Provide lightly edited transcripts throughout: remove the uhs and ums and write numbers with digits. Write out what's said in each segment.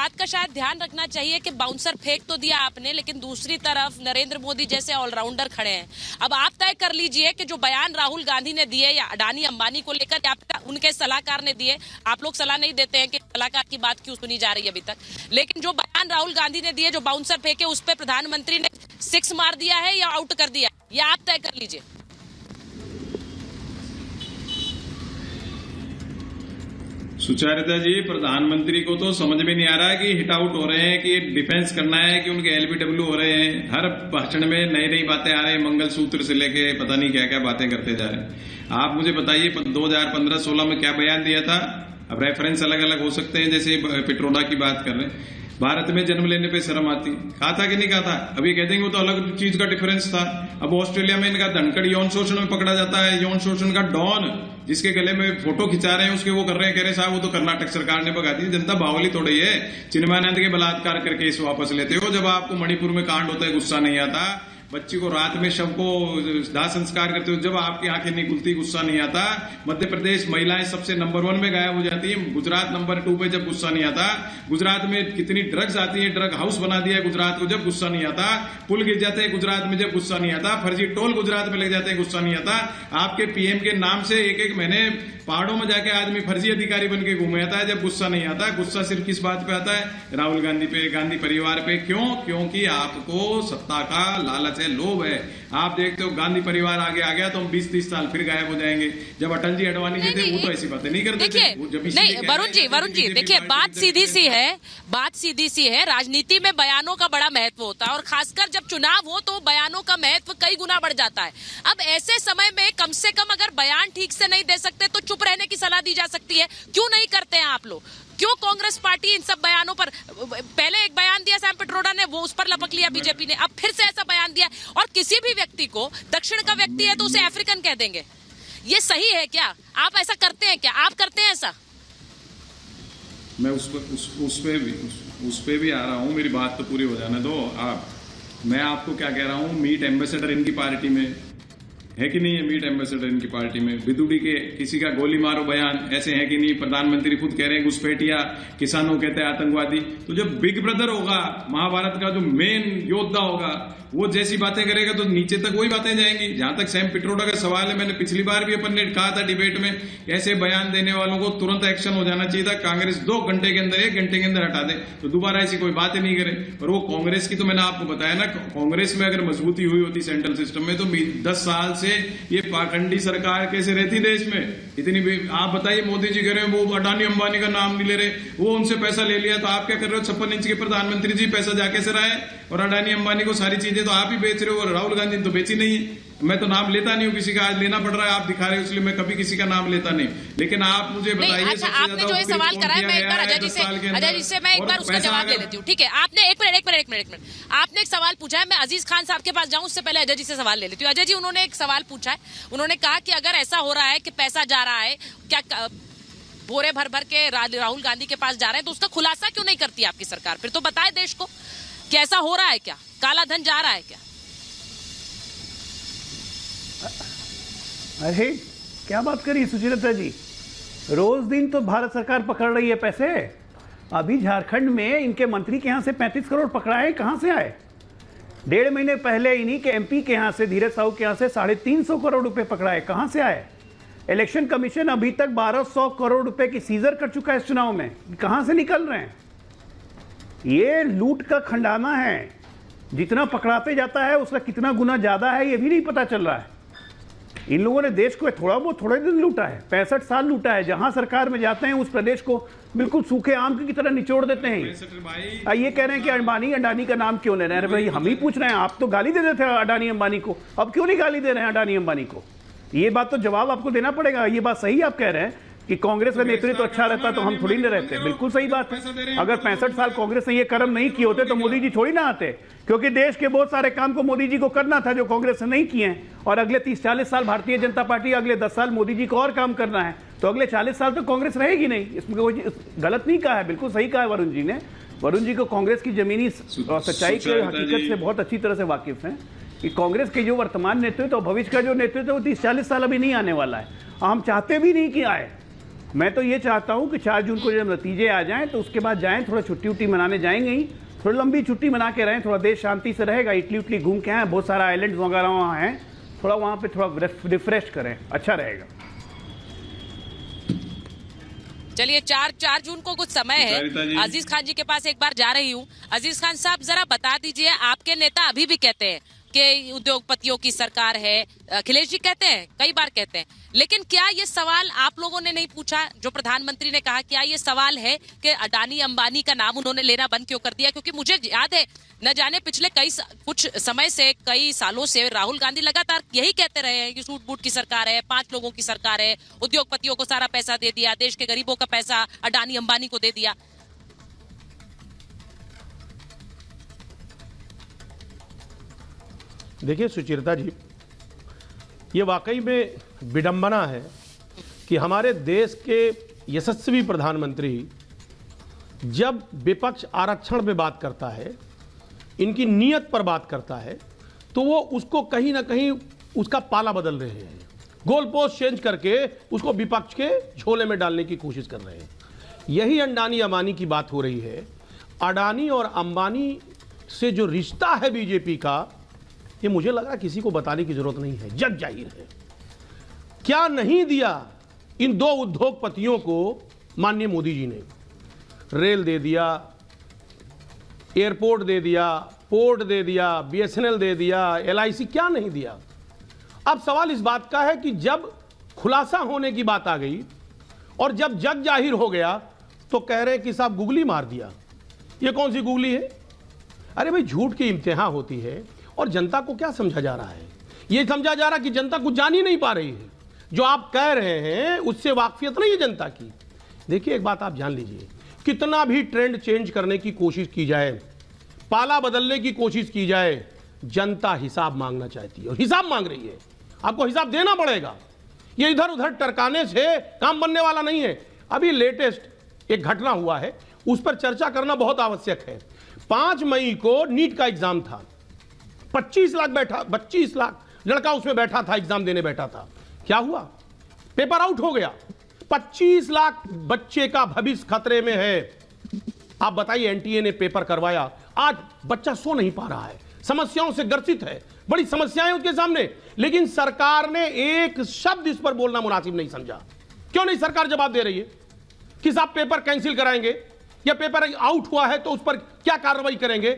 बात का शायद ध्यान रखना चाहिए कि बाउंसर फेंक तो दिया आपने, लेकिन दूसरी तरफ नरेंद्र मोदी जैसे ऑलराउंडर खड़े हैं। अब आप तय कर लीजिए कि जो बयान राहुल गांधी ने दिए या अडानी अंबानी को लेकर या उनके सलाहकार ने दिए, आप लोग सलाह नहीं देते हैं कि सलाहकार की बात क्यों सुनी जा रही है अभी तक, लेकिन जो बयान राहुल गांधी ने दिए, जो बाउंसर फेंके, उस पर प्रधानमंत्री ने 6 मार दिया है या आउट कर दिया, या आप तय कर लीजिए। सुचारिता जी, प्रधानमंत्री को तो समझ में नहीं आ रहा है कि हिट आउट हो रहे हैं, कि डिफेंस करना है, कि उनके एलबीडब्ल्यू हो रहे हैं। हर भाषण में नई नई बातें आ रही हैं, मंगलसूत्र से लेके पता नहीं क्या क्या बातें करते जा रहे हैं। आप मुझे बताइए 2015-16 में क्या बयान दिया था? अब रेफरेंस अलग अलग हो सकते हैं, जैसे पेट्रोला की बात कर रहे हैं। भारत में जन्म लेने पे शर्म आती, कहा था कि नहीं कहा था? अभी कह देंगे वो तो अलग चीज का डिफरेंस था। अब ऑस्ट्रेलिया में इनका धनखड़ यौन शोषण में पकड़ा जाता है, यौन शोषण का डॉन जिसके गले में फोटो खिंचा रहे हैं उसके वो कर रहे हैं, कह रहे साहब वो तो कर्नाटक सरकार ने भगा दी। जनता बावली थोड़ी है, चिन्मयानंद के बलात्कार करके इस वापस लेते हो। जब आपको मणिपुर में कांड होता है गुस्सा नहीं आता, बच्ची को रात में शव को दाह संस्कार करते हो जब आपकी आंखें नहीं खुलती गुस्सा नहीं आता। मध्य प्रदेश महिलाएं सबसे नंबर 1 में गायब हो जाती है, गुजरात नंबर 2 पे जब गुस्सा नहीं आता। गुजरात में कितनी ड्रग्स आती है, ड्रग हाउस बना दिया है गुजरात को जब गुस्सा नहीं आता। पुल गिर जाते हैं गुजरात में जब गुस्सा नहीं आता। फर्जी टोल गुजरात में लग जाते हैं गुस्सा नहीं आता। आपके पीएम के नाम से एक महीने पहाड़ों में जाके आदमी फर्जी अधिकारी बन के घूमे आता है जब गुस्सा नहीं आता। गुस्सा सिर्फ किस बात पे आता है? राहुल गांधी पे, गांधी परिवार पे। क्यों? क्योंकि आपको सत्ता का लालच है, लोभ है। आप देखते हो गांधी परिवार आगे आ गया तो हम 20-30 साल फिर गायब हो जाएंगे। जब अटल जी अडवाणी जी थे वो तो ऐसी बातें नहीं करते थे। नहीं वरुण जी देखिए, बात सीधी सी है। राजनीति में बयानों का बड़ा महत्व होता है और खासकर जब चुनाव हो तो बयानों का महत्व कई गुना बढ़ जाता है। अब ऐसे समय में कम से कम अगर बयान ठीक से नहीं दे सकते तो चुप रहने की सलाह दी जा सकती है। क्यों नहीं करते हैं आप लोग? क्यों कांग्रेस पार्टी इन सब बयानों पर, पहले एक बयान दिया सैम पिट्रोडा ने, वो उस पर लपक लिया बीजेपी ने, अब फिर से ऐसा बयान दिया। और किसी भी व्यक्ति को, दक्षिण का व्यक्ति है तो उसे अफ्रीकन कह देंगे। ये सही है क्या? आप ऐसा करते हैं क्या? आप करते हैं ऐसा? मैं उस पे भी आ रहा हूँ, मेरी बात तो पूरी हो जाने दो आप। मैं आपको क्या कह रहा हूँ, मीट एम्बेसडर इनकी पार्टी में है कि नहीं है? मीट एम्बेसडर इनकी पार्टी में बिदुड़ी के किसी का गोली मारो बयान ऐसे है कि नहीं? प्रधानमंत्री खुद कह रहे हैं घुसपैठिया, किसानों कहते हैं आतंकवादी। तो जब बिग ब्रदर होगा, महाभारत का जो मेन योद्धा होगा, वो जैसी बातें करेगा तो नीचे तक वही बातें जाएंगी। जहां तक सैम पिट्रोडा का सवाल है, मैंने पिछली बार भी अपन ने कहा था डिबेट में, ऐसे बयान देने वालों को तुरंत एक्शन हो जाना चाहिए था। कांग्रेस 2 घंटे के अंदर, 1 घंटे के अंदर हटा दे तो दोबारा ऐसी कोई बात ही नहीं करे। और वो कांग्रेस की तो मैंने आपको बताया ना, कांग्रेस में अगर मजबूती हुई होती सेंट्रल सिस्टम में तो 10 साल से ये पाखंडी सरकार कैसे रहती देश में इतनी भी। आप बताइए, मोदी जी कह रहे हैं वो अडानी अंबानी का नाम नहीं ले रहे, वो उनसे पैसा ले लिया, तो आप क्या कर रहे हो? 56 इंच के प्रधानमंत्री जी पैसा जाके से रहा है और अडानी अंबानी को सारी चीजें तो आप ही बेच रहे हो और राहुल गांधी ने तो बेची नहीं है। मैं तो नाम लेता नहीं हूँ किसी का, आज लेना पड़ रहा है, आप दिखा रहे हो इसलिए मैं कभी किसी का नाम लेता नहीं। लेकिन आप मुझे बताइए, अच्छा, आपने जो ये सवाल करा है, मैं एक बार अजय जी से मैं एक बार उसका जवाब ले लेती हूँ, ठीक है? आपने एक मिनट आपने एक सवाल पूछा है, मैं अजीज खान साहब के पास जाऊं उससे पहले अजय जी से सवाल ले लेती हूँ। अजय जी, उन्होंने एक सवाल पूछा है, उन्होंने कहा कि अगर ऐसा हो रहा है कि पैसा जा रहा है, क्या बोरे भर भर के राहुल गांधी के पास जा रहे हैं, तो उसका खुलासा क्यों नहीं करती आपकी सरकार? फिर तो बताए देश को कि ऐसा हो रहा है, क्या काला धन जा रहा है क्या? अरे क्या बात करी सुचरिता जी, रोज दिन तो भारत सरकार पकड़ रही है पैसे। अभी झारखंड में इनके मंत्री के यहाँ से 35 करोड़ पकड़ाए, कहाँ से आए? 1.5 महीने पहले इन्हीं के एमपी के यहाँ से, धीरज साहू के यहाँ से 350 करोड़ रुपए पकड़ाए, कहाँ से आए? इलेक्शन कमीशन अभी तक 1200 करोड़ रुपए की सीजर कर चुका है इस चुनाव में, कहाँ से निकल रहे हैं? ये लूट का खंडाना है, जितना पकड़ाते जाता है उसका कितना गुना ज्यादा है ये भी नहीं पता चल रहा है। इन लोगों ने देश को थोड़े दिन लूटा है, 65 साल लूटा है। जहां सरकार में जाते हैं उस प्रदेश को बिल्कुल सूखे आम की तरह निचोड़ देते हैं। ये कह रहे हैं कि अंबानी अडानी का नाम क्यों ले रहे हैं? भाई हम ही पूछ रहे हैं, आप तो गाली दे देते हैं अडानी अंबानी को, अब क्यों नहीं गाली दे रहे हैं अडानी अंबानी को? ये बात तो जवाब आपको देना पड़ेगा। ये बात सही आप कह रहे हैं कि कांग्रेस का नेतृत्व अच्छा रहता तो हम थोड़ी न रहते, बिल्कुल सही बात है। अगर 65 साल कांग्रेस ने ये कर्म नहीं किए होते तो मोदी जी थोड़ी ना आते, क्योंकि देश के बहुत सारे काम को मोदी जी को करना था जो कांग्रेस ने नहीं किए हैं। और अगले 30-40 साल भारतीय जनता पार्टी, अगले 10 साल मोदी जी को और काम करना है, तो अगले 40 साल तो कांग्रेस रहेगी नहीं। इसमें कोई गलत नहीं कहा है, बिल्कुल सही कहा है वरुण जी ने। वरुण जी को कांग्रेस की जमीनी सच्चाई के हकीकत से बहुत अच्छी तरह से वाकिफ है कि कांग्रेस के जो वर्तमान नेतृत्व और भविष्य का जो नेतृत्व है वो 30-40 साल अभी नहीं आने वाला है। हम चाहते भी नहीं कि आए, मैं तो ये चाहता हूँ कि 4 जून को जब नतीजे आ जाएं तो उसके बाद जाएं, थोड़ा छुट्टी उट्टी मनाने जाएंगे ही, थोड़ी लंबी छुट्टी मना के रहें, थोड़ा देश शांति से रहेगा। इटली उटली घूम के आए, बहुत सारा आइलैंड वगैरह वहाँ हैं, थोड़ा वहाँ पे थोड़ा रिफ्रेश करें, अच्छा रहेगा। चलिए 4 जून को कुछ समय है। अजीज खान जी के पास एक बार जा रही हूँ। अजीज खान साहब, जरा बता दीजिए, आपके नेता अभी भी कहते हैं कि उद्योगपतियों की सरकार है, अखिलेश जी कहते हैं, कई बार कहते हैं, लेकिन क्या ये सवाल आप लोगों ने नहीं पूछा? जो प्रधानमंत्री ने कहा, क्या ये सवाल है कि अडानी अंबानी का नाम उन्होंने लेना बंद क्यों कर दिया? क्योंकि मुझे याद है, न जाने पिछले कुछ समय से, कई सालों से राहुल गांधी लगातार यही कहते रहे हैं कि सूट बूट की सरकार है, 5 लोगों की सरकार है, उद्योगपतियों को सारा पैसा दे दिया, देश के गरीबों का पैसा अडानी अंबानी को दे दिया। देखिए सुचेता जी, ये वाकई में विडंबना है कि हमारे देश के यशस्वी प्रधानमंत्री जब विपक्ष आरक्षण पे बात करता है, इनकी नीयत पर बात करता है, तो वो उसको कहीं ना कहीं उसका पाला बदल रहे हैं, गोल पोस्ट चेंज करके उसको विपक्ष के झोले में डालने की कोशिश कर रहे हैं। यही अडानी अंबानी की बात हो रही है। अडानी और अंबानी से जो रिश्ता है बीजेपी का, ये मुझे लगा किसी को बताने की जरूरत नहीं है, जग जाहिर है। क्या नहीं दिया इन 2 उद्योगपतियों को माननीय मोदी जी ने? रेल दे दिया, एयरपोर्ट दे दिया, पोर्ट दे दिया, BSNL दे दिया, LIC, क्या नहीं दिया? अब सवाल इस बात का है कि जब खुलासा होने की बात आ गई और जब जग जाहिर हो गया तो कह रहे कि साहब गुगली मार दिया। ये कौन सी गुगली है? अरे भाई, झूठ की इम्तिहान होती है और जनता को क्या समझा जा रहा है? ये समझा जा रहा कि जनता कुछ जान ही नहीं पा रही है। जो आप कह रहे हैं उससे वाकफियत नहीं है जनता की। देखिए, एक बात आप जान लीजिए, कितना भी ट्रेंड चेंज करने की कोशिश की जाए, पाला बदलने की कोशिश की जाए, जनता हिसाब मांगना चाहती है और हिसाब मांग रही है। आपको हिसाब देना पड़ेगा। ये इधर उधर टरकाने से काम बनने वाला नहीं है। अभी लेटेस्ट एक घटना हुआ है, उस पर चर्चा करना बहुत आवश्यक है। 5 मई को नीट का एग्जाम था, 25 लाख लड़का उसमें बैठा था, एग्जाम देने बैठा था। क्या हुआ? पेपर आउट हो गया। 25 लाख बच्चे का भविष्य खतरे में है। आप बताइए, NTA ने पेपर करवाया, आज बच्चा सो नहीं पा रहा है, समस्याओं से ग्रसित है, बड़ी समस्याएं उसके सामने, लेकिन सरकार ने एक शब्द इस पर बोलना मुनासिब नहीं समझा। क्यों नहीं सरकार जवाब दे रही है कि साहब पेपर कैंसिल कराएंगे या पेपर आउट हुआ है तो उस पर क्या कार्रवाई करेंगे?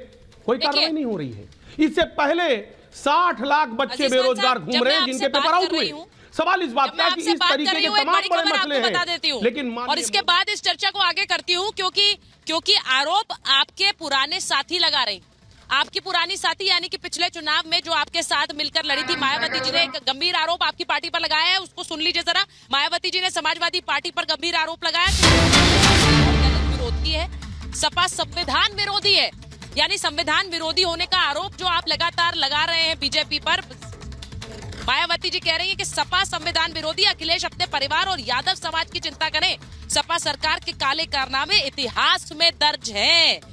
कोई कार्रवाई नहीं हो रही है। इससे पहले 60 लाख बच्चे बेरोजगार घूम रहे हैं जिनके पेपर आउट हुए। सवाल इस बात का है कि इस तरीके के तमाम बड़े मसले हैं, लेकिन और इसके बाद इस चर्चा को आगे करती हूँ, क्योंकि आरोप आपके पुराने साथी लगा रही, आपकी पुरानी साथी, यानी कि पिछले चुनाव में जो आपके साथ मिलकर लड़ी थी मायावती जी ने एक गंभीर आरोप आपकी पार्टी पर लगाया है, उसको सुन लीजिए जरा। मायावती जी ने समाजवादी पार्टी पर गंभीर आरोप लगाया विरोध की है, सपा संविधान विरोधी है, यानी संविधान विरोधी होने का आरोप जो आप लगातार लगा रहे हैं बीजेपी पर। मायावती जी कह रही है कि सपा संविधान विरोधी, अखिलेश अपने परिवार और यादव समाज की चिंता करें, सपा सरकार के काले कारनामे इतिहास में दर्ज हैं।